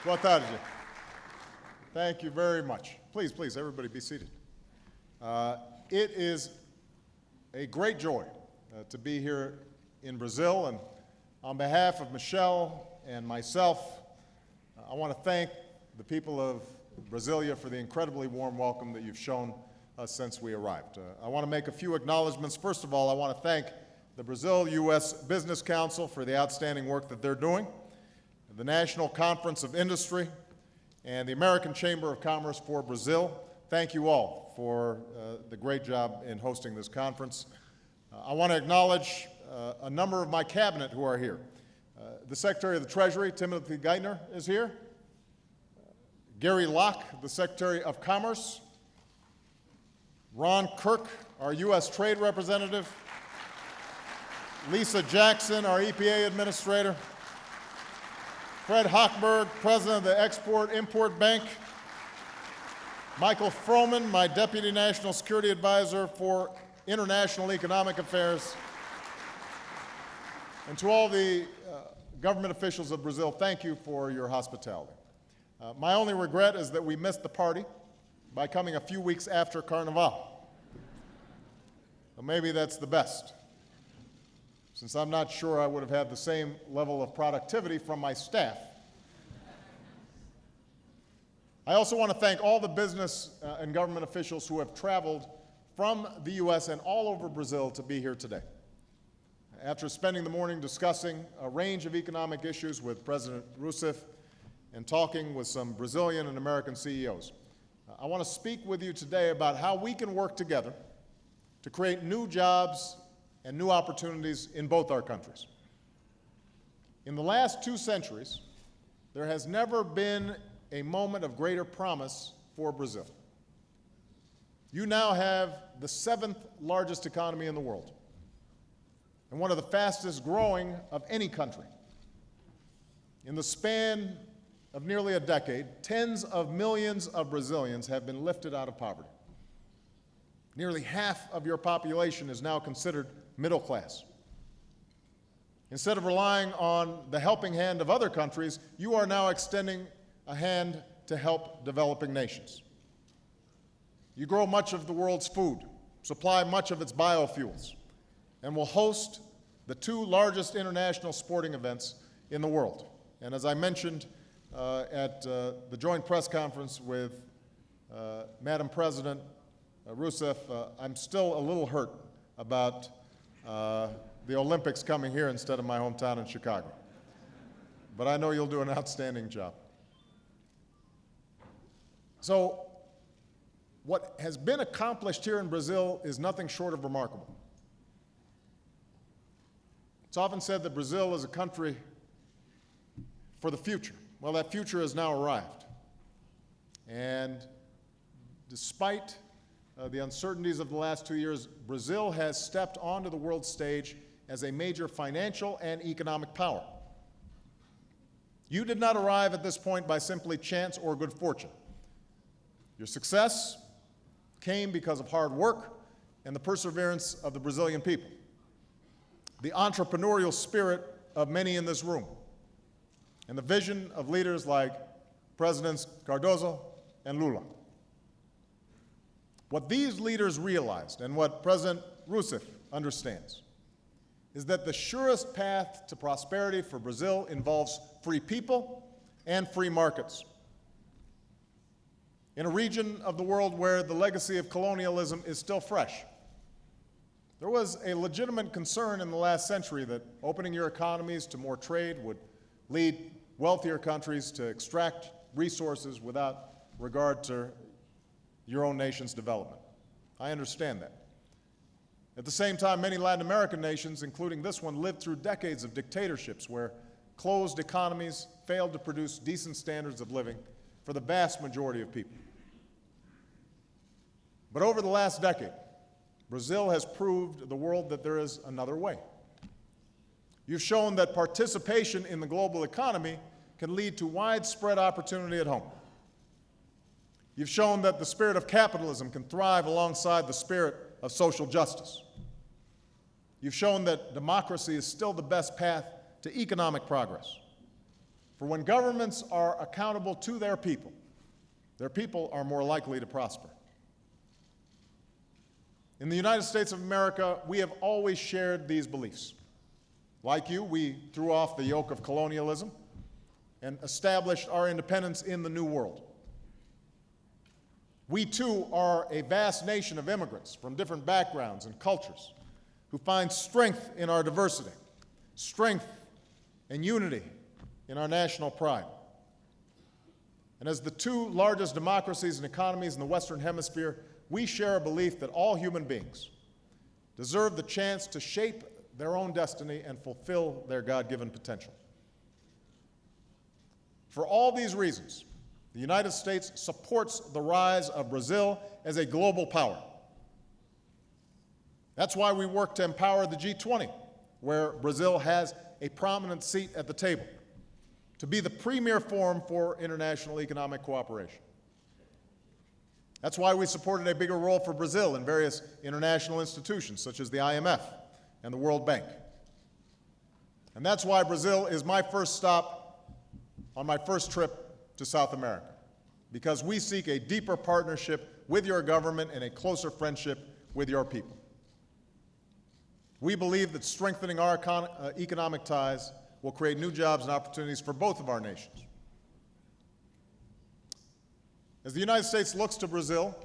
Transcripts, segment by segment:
Boa tarde. Thank you very much. Please, please, everybody be seated. It is a great joy to be here in Brazil, and on behalf of Michelle and myself, I want to thank the people of Brasilia for the incredibly warm welcome that you've shown us since we arrived. I want to make a few acknowledgments. First of all, I want to thank the Brazil-U.S. Business Council for the outstanding work that they're doing, the National Conference of Industry, and the American Chamber of Commerce for Brazil. Thank you all for the great job in hosting this conference. I want to acknowledge a number of my cabinet who are here. The Secretary of the Treasury, Timothy Geithner, is here. Gary Locke, the Secretary of Commerce. Ron Kirk, our U.S. Trade Representative. Lisa Jackson, our EPA Administrator. Fred Hochberg, President of the Export-Import Bank. Michael Froman, my Deputy National Security Advisor for International Economic Affairs. And to all the government officials of Brazil, thank you for your hospitality. My only regret is that we missed the party by coming a few weeks after Carnival. Well, maybe that's the best, since I'm not sure I would have had the same level of productivity from my staff. I also want to thank all the business and government officials who have traveled from the U.S. and all over Brazil to be here today. After spending the morning discussing a range of economic issues with President Rousseff and talking with some Brazilian and American CEOs, I want to speak with you today about how we can work together to create new jobs and new opportunities in both our countries. In the last 2 centuries, there has never been a moment of greater promise for Brazil. You now have the 7th largest economy in the world and one of the fastest growing of any country. In the span of nearly a decade, tens of millions of Brazilians have been lifted out of poverty. Nearly half of your population is now considered middle class. Instead of relying on the helping hand of other countries, you are now extending a hand to help developing nations. You grow much of the world's food, supply much of its biofuels, and will host the 2 largest international sporting events in the world. And as I mentioned at the joint press conference with Madam President Rousseff, I'm still a little hurt about the Olympics coming here instead of my hometown in Chicago. But I know you'll do an outstanding job. So what has been accomplished here in Brazil is nothing short of remarkable. It's often said that Brazil is a country for the future. Well, that future has now arrived. And despite the uncertainties of the last 2 years, Brazil has stepped onto the world stage as a major financial and economic power. You did not arrive at this point by simply chance or good fortune. Your success came because of hard work and the perseverance of the Brazilian people, the entrepreneurial spirit of many in this room, and the vision of leaders like Presidents Cardoso and Lula. What these leaders realized, and what President Rousseff understands, is that the surest path to prosperity for Brazil involves free people and free markets. In a region of the world where the legacy of colonialism is still fresh, there was a legitimate concern in the last century that opening your economies to more trade would lead wealthier countries to extract resources without regard to your own nation's development. I understand that. At the same time, many Latin American nations, including this one, lived through decades of dictatorships where closed economies failed to produce decent standards of living for the vast majority of people. But over the last decade, Brazil has proved the world that there is another way. You've shown that participation in the global economy can lead to widespread opportunity at home. You've shown that the spirit of capitalism can thrive alongside the spirit of social justice. You've shown that democracy is still the best path to economic progress. For when governments are accountable to their people are more likely to prosper. In the United States of America, we have always shared these beliefs. Like you, we threw off the yoke of colonialism and established our independence in the New World. We, too, are a vast nation of immigrants from different backgrounds and cultures who find strength in our diversity, strength and unity in our national pride. And as the two largest democracies and economies in the Western Hemisphere, we share a belief that all human beings deserve the chance to shape their own destiny and fulfill their God-given potential. For all these reasons, the United States supports the rise of Brazil as a global power. That's why we work to empower the G20, where Brazil has a prominent seat at the table, to be the premier forum for international economic cooperation. That's why we supported a bigger role for Brazil in various international institutions, such as the IMF and the World Bank. And that's why Brazil is my first stop on my first trip to South America, because we seek a deeper partnership with your government and a closer friendship with your people. We believe that strengthening our economic ties will create new jobs and opportunities for both of our nations. As the United States looks to Brazil,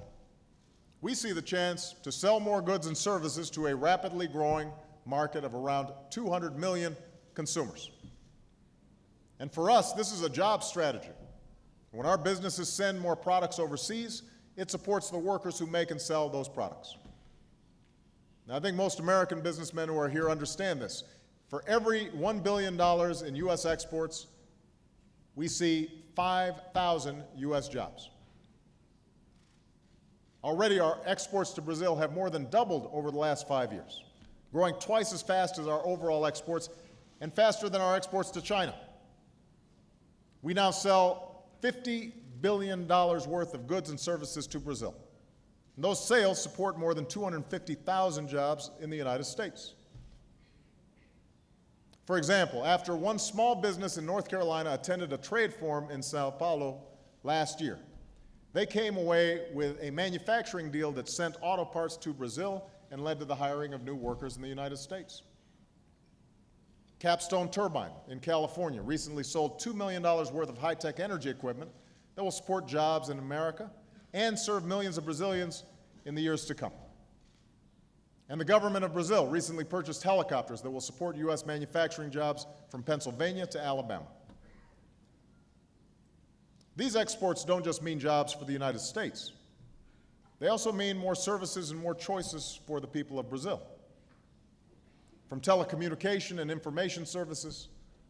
we see the chance to sell more goods and services to a rapidly growing market of around 200 million consumers. And for us, this is a job strategy. When our businesses send more products overseas, it supports the workers who make and sell those products. Now, I think most American businessmen who are here understand this. For every $1 billion in U.S. exports, we see 5,000 U.S. jobs. Already, our exports to Brazil have more than doubled over the last 5 years, growing twice as fast as our overall exports and faster than our exports to China. We now sell $50 billion worth of goods and services to Brazil. And those sales support more than 250,000 jobs in the United States. For example, after one small business in North Carolina attended a trade forum in Sao Paulo last year, they came away with a manufacturing deal that sent auto parts to Brazil and led to the hiring of new workers in the United States. Capstone Turbine in California recently sold $2 million worth of high-tech energy equipment that will support jobs in America and serve millions of Brazilians in the years to come. And the government of Brazil recently purchased helicopters that will support U.S. manufacturing jobs from Pennsylvania to Alabama. These exports don't just mean jobs for the United States. They also mean more services and more choices for the people of Brazil. From telecommunication and information services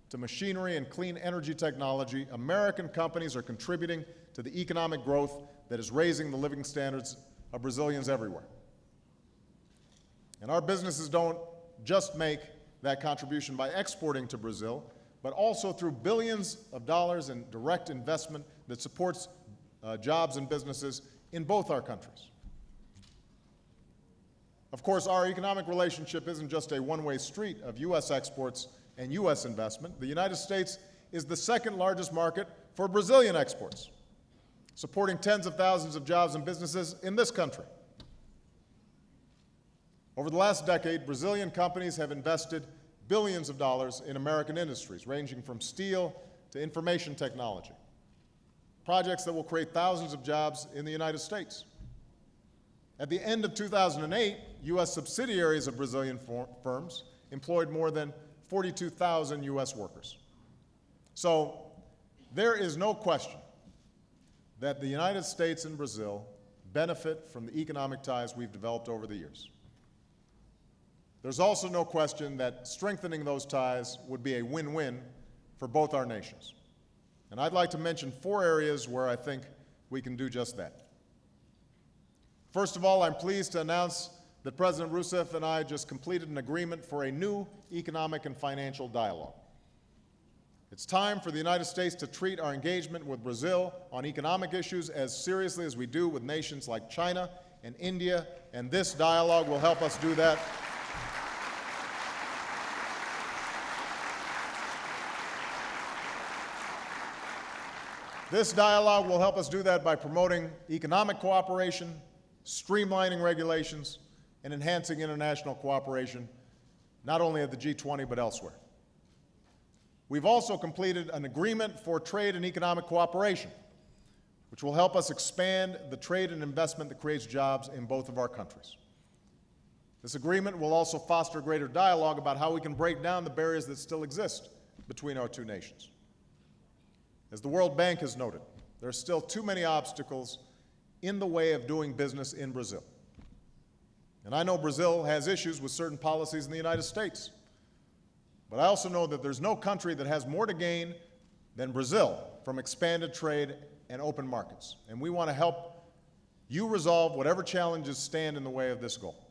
to machinery and clean energy technology, American companies are contributing to the economic growth that is raising the living standards of Brazilians everywhere. And our businesses don't just make that contribution by exporting to Brazil, but also through billions of dollars in direct investment that supports jobs and businesses in both our countries. Of course, our economic relationship isn't just a one-way street of U.S. exports and U.S. investment. The United States is the second largest market for Brazilian exports, supporting tens of thousands of jobs and businesses in this country. Over the last decade, Brazilian companies have invested billions of dollars in American industries, ranging from steel to information technology, projects that will create thousands of jobs in the United States. At the end of 2008, U.S. subsidiaries of Brazilian firms employed more than 42,000 U.S. workers. So there is no question that the United States and Brazil benefit from the economic ties we've developed over the years. There's also no question that strengthening those ties would be a win-win for both our nations. And I'd like to mention 4 areas where I think we can do just that. First of all, I'm pleased to announce that President Rousseff and I just completed an agreement for a new economic and financial dialogue. It's time for the United States to treat our engagement with Brazil on economic issues as seriously as we do with nations like China and India, and this dialogue will help us do that. This dialogue will help us do that by promoting economic cooperation, streamlining regulations, and enhancing international cooperation, not only at the G20 but elsewhere. We've also completed an agreement for trade and economic cooperation, which will help us expand the trade and investment that creates jobs in both of our countries. This agreement will also foster greater dialogue about how we can break down the barriers that still exist between our two nations. As the World Bank has noted, there are still too many obstacles in the way of doing business in Brazil. And I know Brazil has issues with certain policies in the United States. But I also know that there's no country that has more to gain than Brazil from expanded trade and open markets. And we want to help you resolve whatever challenges stand in the way of this goal.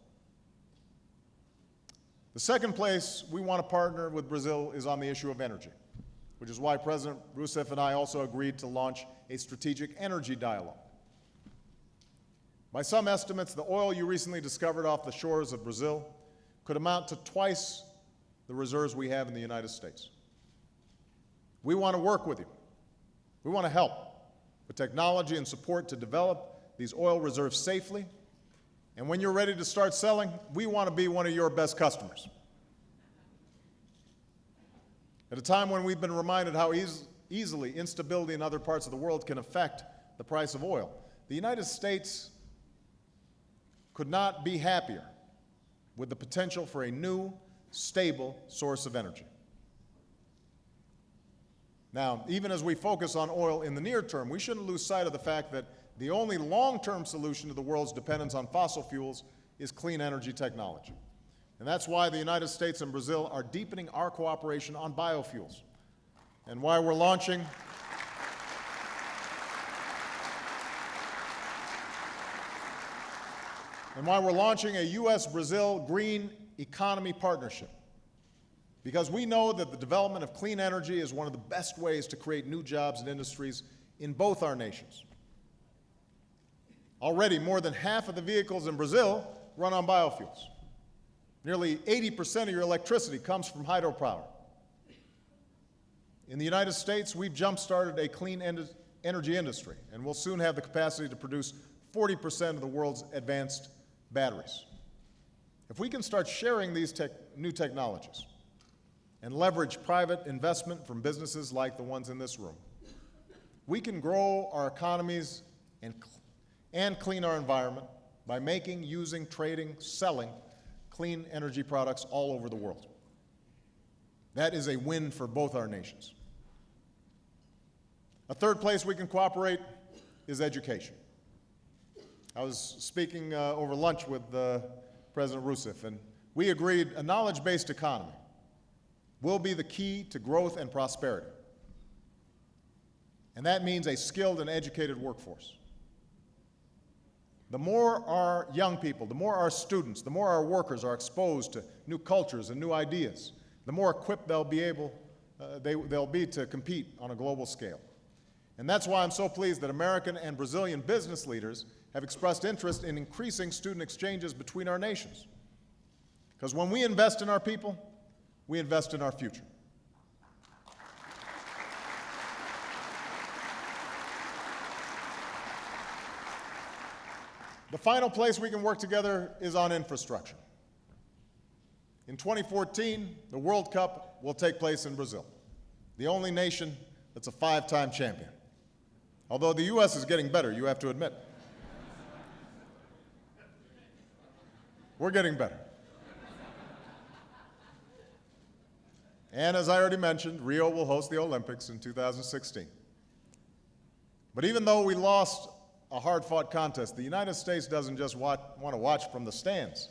The second place we want to partner with Brazil is on the issue of energy, which is why President Rousseff and I also agreed to launch a strategic energy dialogue. By some estimates, the oil you recently discovered off the shores of Brazil could amount to twice the reserves we have in the United States. We want to work with you. We want to help with technology and support to develop these oil reserves safely. And when you're ready to start selling, we want to be one of your best customers. At a time when we've been reminded how easily instability in other parts of the world can affect the price of oil, the United States could not be happier with the potential for a new, stable source of energy. Now, even as we focus on oil in the near term, we shouldn't lose sight of the fact that the only long-term solution to the world's dependence on fossil fuels is clean energy technology. And that's why the United States and Brazil are deepening our cooperation on biofuels, and why we're launching a U.S.-Brazil green economy partnership, because we know that the development of clean energy is one of the best ways to create new jobs and industries in both our nations. Already, more than half of the vehicles in Brazil run on biofuels. Nearly 80% of your electricity comes from hydropower. In the United States, we've jump-started a clean energy industry, and we'll soon have the capacity to produce 40% of the world's advanced batteries. If we can start sharing these new technologies and leverage private investment from businesses like the ones in this room, we can grow our economies and clean our environment by making, using, trading, selling clean energy products all over the world. That is a win for both our nations. A third place we can cooperate is education. I was speaking over lunch with President Rousseff, and we agreed a knowledge-based economy will be the key to growth and prosperity. And that means a skilled and educated workforce. The more our young people, the more our students, the more our workers are exposed to new cultures and new ideas, the more equipped they'll be to compete on a global scale. And that's why I'm so pleased that American and Brazilian business leaders have expressed interest in increasing student exchanges between our nations. Because when we invest in our people, we invest in our future. The final place we can work together is on infrastructure. In 2014, the World Cup will take place in Brazil, the only nation that's a 5-time champion. Although the U.S. is getting better, you have to admit. We're getting better. And as I already mentioned, Rio will host the Olympics in 2016. But even though we lost a hard-fought contest, the United States doesn't just want to watch from the stands.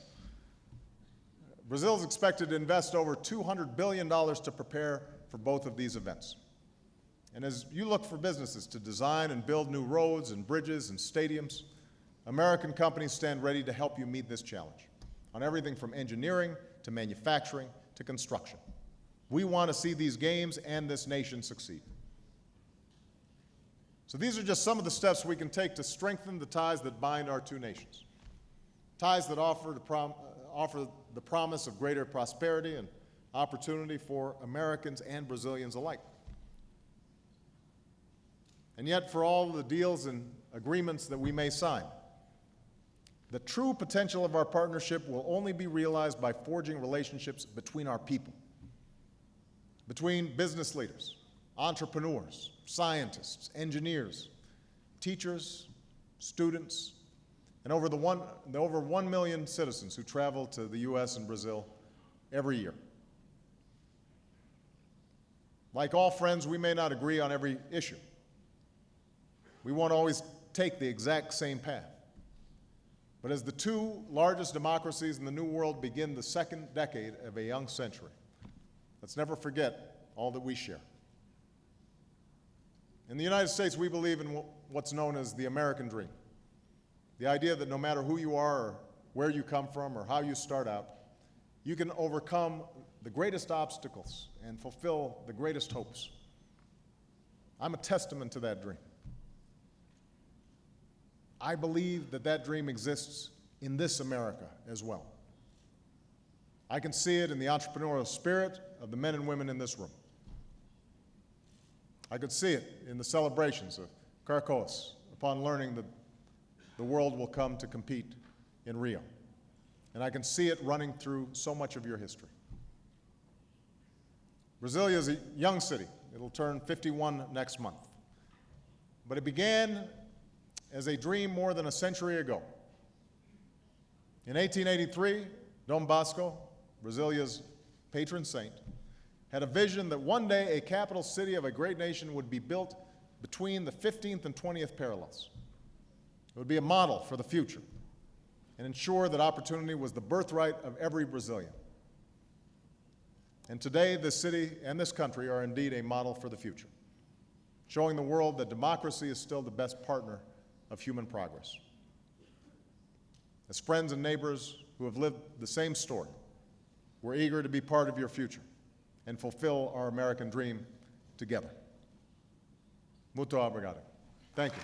Brazil is expected to invest over $200 billion to prepare for both of these events. And as you look for businesses to design and build new roads and bridges and stadiums, American companies stand ready to help you meet this challenge on everything from engineering to manufacturing to construction. We want to see these games and this nation succeed. So these are just some of the steps we can take to strengthen the ties that bind our two nations, ties that offer the promise of greater prosperity and opportunity for Americans and Brazilians alike. And yet, for all the deals and agreements that we may sign, the true potential of our partnership will only be realized by forging relationships between our people, between business leaders, entrepreneurs, scientists, engineers, teachers, students, and over 1 million citizens who travel to the U.S. and Brazil every year. Like all friends, we may not agree on every issue. We won't always take the exact same path. But as the two largest democracies in the New World begin the second decade of a young century, let's never forget all that we share. In the United States, we believe in what's known as the American dream. The idea that no matter who you are or where you come from or how you start out, you can overcome the greatest obstacles and fulfill the greatest hopes. I'm a testament to that dream. I believe that that dream exists in this America as well. I can see it in the entrepreneurial spirit of the men and women in this room. I could see it in the celebrations of Caracos upon learning that the world will come to compete in Rio. And I can see it running through so much of your history. Brasilia is a young city. It'll turn 51 next month. But it began as a dream more than a century ago. In 1883, Dom Bosco, Brasilia's patron saint, had a vision that one day a capital city of a great nation would be built between the 15th and 20th parallels. It would be a model for the future and ensure that opportunity was the birthright of every Brazilian. And today, this city and this country are indeed a model for the future, showing the world that democracy is still the best partner of human progress. As friends and neighbors who have lived the same story, we're eager to be part of your future and fulfill our American dream together. Muito obrigado. Thank you.